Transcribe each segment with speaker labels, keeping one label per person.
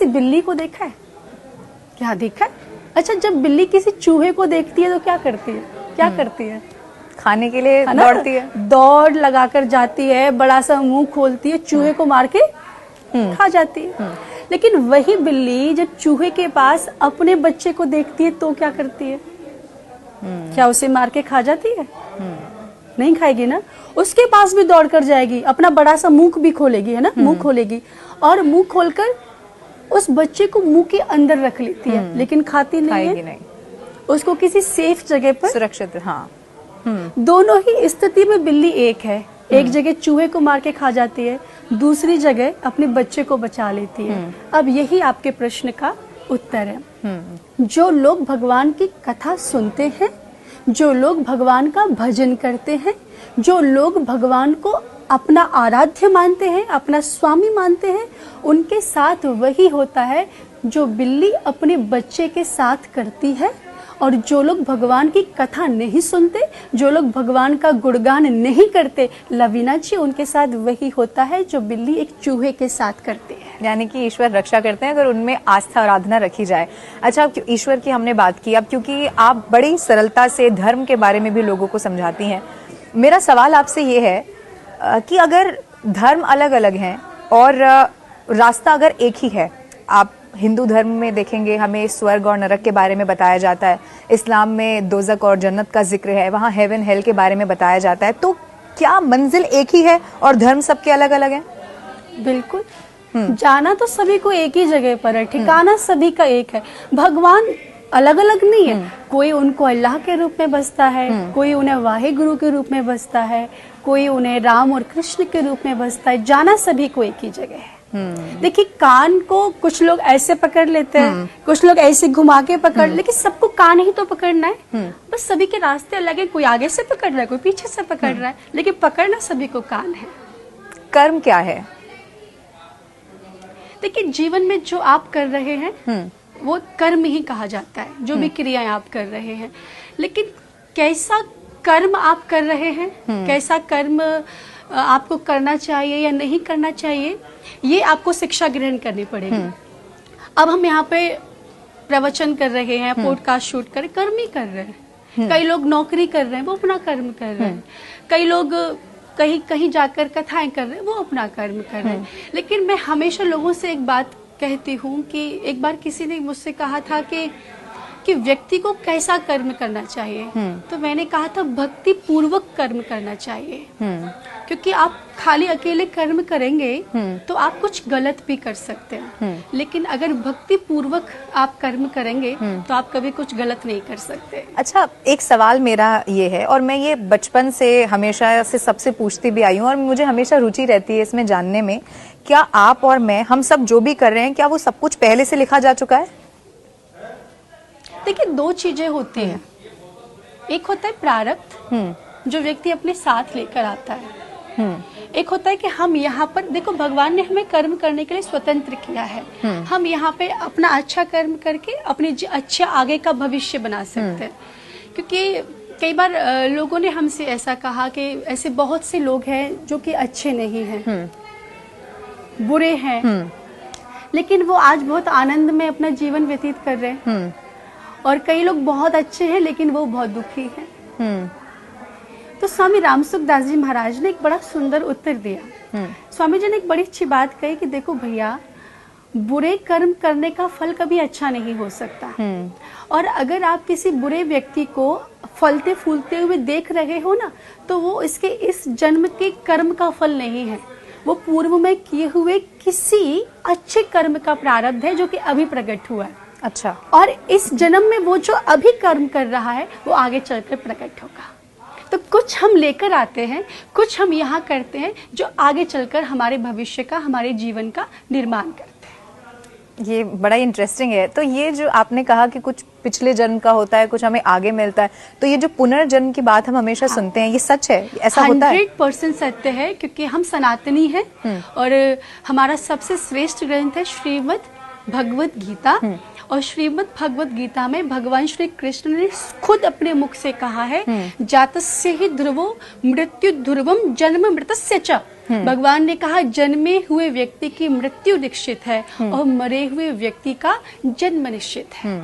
Speaker 1: बिल्ली को देखा है? क्या देखा है? अच्छा, जब बिल्ली किसी चूहे को देखती है तो क्या करती है? क्या करती है?
Speaker 2: खाने के लिए दौड़ती है,
Speaker 1: दौड़ लगाकर जाती है, बड़ा सा मुंह खोलती है, चूहे को मार के खा जाती है। लेकिन वही बिल्ली जब चूहे के पास अपने बच्चे को देखती है तो क्या करती है? क्या उसे मार के खा जाती है? नहीं खाएगी ना। उसके पास भी दौड़ कर जाएगी, अपना बड़ा सा मुंह भी खोलेगी, है ना, मुंह खोलेगी और मुंह खोलकर उस बच्चे को मुंह के अंदर रख लेती है, लेकिन खाती नहीं है।
Speaker 2: नहीं।
Speaker 1: उसको किसी सेफ जगह पर
Speaker 2: सुरक्षित, हाँ।
Speaker 1: दोनों ही स्थिति में बिल्ली एक है। एक जगह चूहे को मार के खा जाती है, दूसरी जगह अपने बच्चे को बचा लेती है। अब यही आपके प्रश्न का उत्तर है। जो लोग भगवान की कथा सुनते हैं, जो लोग भगवान का भजन करते हैं, जो लोग भगवान को अपना आराध्य मानते हैं, अपना स्वामी मानते हैं, उनके साथ वही होता है जो बिल्ली अपने बच्चे के साथ करती है। और जो लोग भगवान की कथा नहीं सुनते, जो लोग भगवान का गुणगान नहीं करते, लवीना जी, उनके साथ वही होता है जो बिल्ली एक चूहे के साथ करते हैं।
Speaker 2: यानी कि ईश्वर रक्षा करते हैं अगर उनमें आस्था आराधना रखी जाए। अच्छा, अब ईश्वर की हमने बात की, अब क्योंकि आप बड़ी सरलता से धर्म के बारे में भी लोगों को समझाती हैं, मेरा सवाल आपसे ये है कि अगर धर्म अलग अलग हैं और रास्ता अगर एक ही है, आप हिंदू धर्म में देखेंगे हमें स्वर्ग और नरक के बारे में बताया जाता है, इस्लाम में दोज़ख और जन्नत का जिक्र है, वहाँ हेवन हेल के बारे में बताया जाता है, तो क्या मंजिल एक ही है और धर्म सबके अलग अलग हैं?
Speaker 1: बिल्कुल। जाना तो सभी को एक ही जगह पर है, ठिकाना सभी का एक है। भगवान अलग अलग नहीं है। कोई उनको अल्लाह के रूप में बसता है, कोई उन्हें वाहे गुरु के रूप में बसता है, कोई उन्हें राम और कृष्ण के रूप में बसता है। जाना सभी को एक ही जगह है। देखिए, कान को कुछ लोग ऐसे पकड़ लेते हैं, कुछ लोग ऐसे घुमा के पकड़, लेकिन सबको कान ही तो पकड़ना है। बस सभी के रास्ते अलग है, कोई आगे से पकड़ रहा है, कोई पीछे से पकड़ रहा है, लेकिन पकड़ना सभी को कान है।
Speaker 2: कर्म क्या है?
Speaker 1: देखिए, जीवन में जो आप कर रहे हैं वो कर्म ही कहा जाता है, जो भी क्रियाएं आप कर रहे हैं। लेकिन कैसा कर्म आप कर रहे हैं, कैसा कर्म आपको करना चाहिए या नहीं करना चाहिए, ये आपको शिक्षा ग्रहण करनी पड़ेगी। अब हम यहाँ पे प्रवचन कर रहे हैं, पॉडकास्ट शूट कर, कर्म ही कर रहे हैं। कई लोग नौकरी कर रहे हैं, वो अपना कर्म कर रहे हैं। कई लोग कहीं कहीं जाकर कथाएं कर रहे हैं, वो अपना कर्म कर रहे हैं। लेकिन मैं हमेशा लोगों से एक बात कहती हूँ कि एक बार किसी ने मुझसे कहा था कि व्यक्ति को कैसा कर्म करना चाहिए, तो मैंने कहा था भक्ति पूर्वक कर्म करना चाहिए। क्योंकि आप खाली अकेले कर्म करेंगे तो आप कुछ गलत भी कर सकते हैं, लेकिन अगर भक्ति पूर्वक आप कर्म करेंगे तो आप कभी कुछ गलत नहीं कर सकते।
Speaker 2: अच्छा, एक सवाल मेरा ये है, और मैं ये बचपन से हमेशा से सबसे पूछती भी आई हूँ और मुझे हमेशा रुचि रहती है इसमें जानने में, क्या आप और मैं, हम सब जो भी कर रहे हैं, क्या वो सब कुछ पहले से लिखा जा चुका है?
Speaker 1: देखिए, दो चीजें होती हैं। एक होता है प्रारब्ध, जो व्यक्ति अपने साथ लेकर आता है। एक होता है कि हम यहाँ पर, देखो, भगवान ने हमें कर्म करने के लिए स्वतंत्र किया है। हम यहाँ पे अपना अच्छा कर्म करके अपने अच्छा आगे का भविष्य बना सकते हैं। क्योंकि कई बार लोगों ने हमसे ऐसा कहा कि ऐसे बहुत से लोग हैं जो कि अच्छे नहीं हैं, बुरे हैं, लेकिन वो आज बहुत आनंद में अपना जीवन व्यतीत कर रहे हैं। और कई लोग बहुत अच्छे हैं लेकिन वो बहुत दुखी हैं। तो स्वामी रामसुखदास जी महाराज ने एक बड़ा सुंदर उत्तर दिया। स्वामी जी ने एक बड़ी अच्छी बात कही कि देखो भैया, बुरे कर्म करने का फल कभी अच्छा नहीं हो सकता। और अगर आप किसी बुरे व्यक्ति को फलते फूलते हुए देख रहे हो ना, तो वो इसके इस जन्म के कर्म का फल नहीं है, वो पूर्व में किए हुए किसी अच्छे कर्म का प्रारब्ध है जो कि अभी प्रकट हुआ है।
Speaker 2: अच्छा।
Speaker 1: और इस जन्म में वो जो अभी कर्म कर रहा है वो आगे चलकर प्रकट होगा। तो कुछ हम लेकर आते हैं, कुछ हम यहाँ करते हैं जो आगे चलकर हमारे भविष्य का, हमारे जीवन का निर्माण करते हैं।
Speaker 2: ये बड़ा इंटरेस्टिंग है। तो ये जो आपने कहा कि कुछ पिछले जन्म का होता है, कुछ हमें आगे मिलता है, तो ये जो पुनर्जन्म की बात हम हमेशा सुनते हैं, ये सच है? ऐसा होता है?
Speaker 1: 100% सत्य है, क्योंकि हम सनातनी हैं और हमारा सबसे श्रेष्ठ ग्रंथ है श्रीमद् भगवत गीता। और श्रीमद् भगवत गीता में भगवान श्री कृष्ण ने खुद अपने मुख से कहा है, जातस्य ही ध्रुवो मृत्यु ध्रुवम जन्म मृतस्य च। भगवान ने कहा जन्मे हुए व्यक्ति की मृत्यु निश्चित है और मरे हुए व्यक्ति का जन्म निश्चित है।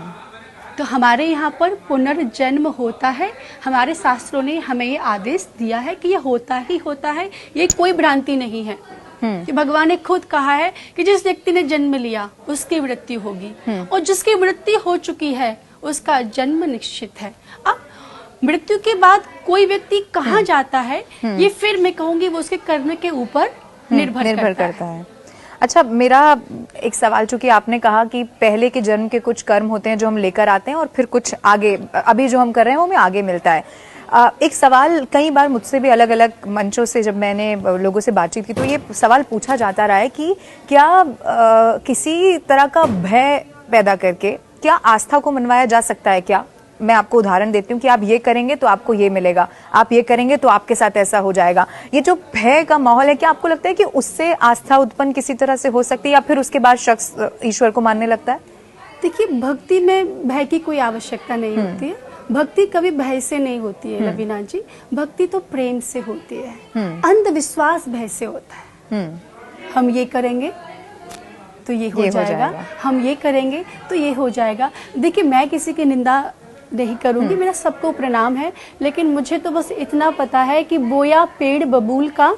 Speaker 1: तो हमारे यहाँ पर पुनर्जन्म होता है। हमारे शास्त्रों ने हमें ये आदेश दिया है कि ये होता ही होता है, ये कोई भ्रांति नहीं है। कि भगवान ने खुद कहा है कि जिस व्यक्ति ने जन्म लिया उसकी मृत्यु होगी और जिसकी मृत्यु हो चुकी है उसका जन्म निश्चित है। अब मृत्यु के बाद कोई व्यक्ति कहाँ जाता है ये फिर मैं कहूंगी वो उसके कर्म के ऊपर निर्भर करता है।
Speaker 2: अच्छा, मेरा एक सवाल, चूंकि आपने कहा कि पहले के जन्म के कुछ कर्म होते हैं जो हम लेकर आते हैं और फिर कुछ आगे अभी जो हम कर रहे हैं वो हमें आगे मिलता है। एक सवाल कई बार मुझसे भी अलग अलग मंचों से जब मैंने लोगों से बातचीत की तो ये सवाल पूछा जाता रहा है कि क्या किसी तरह का भय पैदा करके क्या आस्था को मनवाया जा सकता है क्या? मैं आपको उदाहरण देती हूँ कि आप ये करेंगे तो आपको ये मिलेगा, आप ये करेंगे तो आपके साथ ऐसा हो जाएगा। ये जो भय का माहौल है, क्या आपको लगता है कि उससे आस्था उत्पन्न किसी तरह से हो सकती है या फिर उसके बाद शख्स ईश्वर को मानने लगता है?
Speaker 1: देखिए, भक्ति में भय की कोई आवश्यकता नहीं होती है। भक्ति कभी भय से नहीं होती है लवीना जी, भक्ति तो प्रेम से होती है। अंधविश्वास भय से होता है। हम ये करेंगे तो ये हो जाएगा, हम ये करेंगे तो ये हो जाएगा। देखिए, मैं किसी की निंदा नहीं करूंगी, मेरा सबको प्रणाम है, लेकिन मुझे तो बस इतना पता है कि बोया पेड़ बबूल का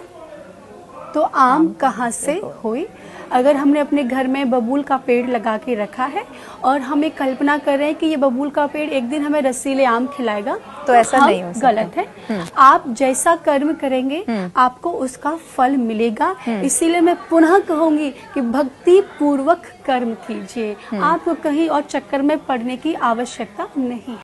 Speaker 1: तो आम कहाँ से हुई। अगर हमने अपने घर में बबूल का पेड़ लगा के रखा है और हम एक कल्पना कर रहे हैं कि ये बबूल का पेड़ एक दिन हमें रसीले आम खिलाएगा,
Speaker 2: तो ऐसा नहीं हो सकता।
Speaker 1: गलत है। आप जैसा कर्म करेंगे आपको उसका फल मिलेगा। इसीलिए मैं पुनः कहूंगी कि भक्ति पूर्वक कर्म कीजिए, आपको कहीं और चक्कर में पड़ने की आवश्यकता नहीं है।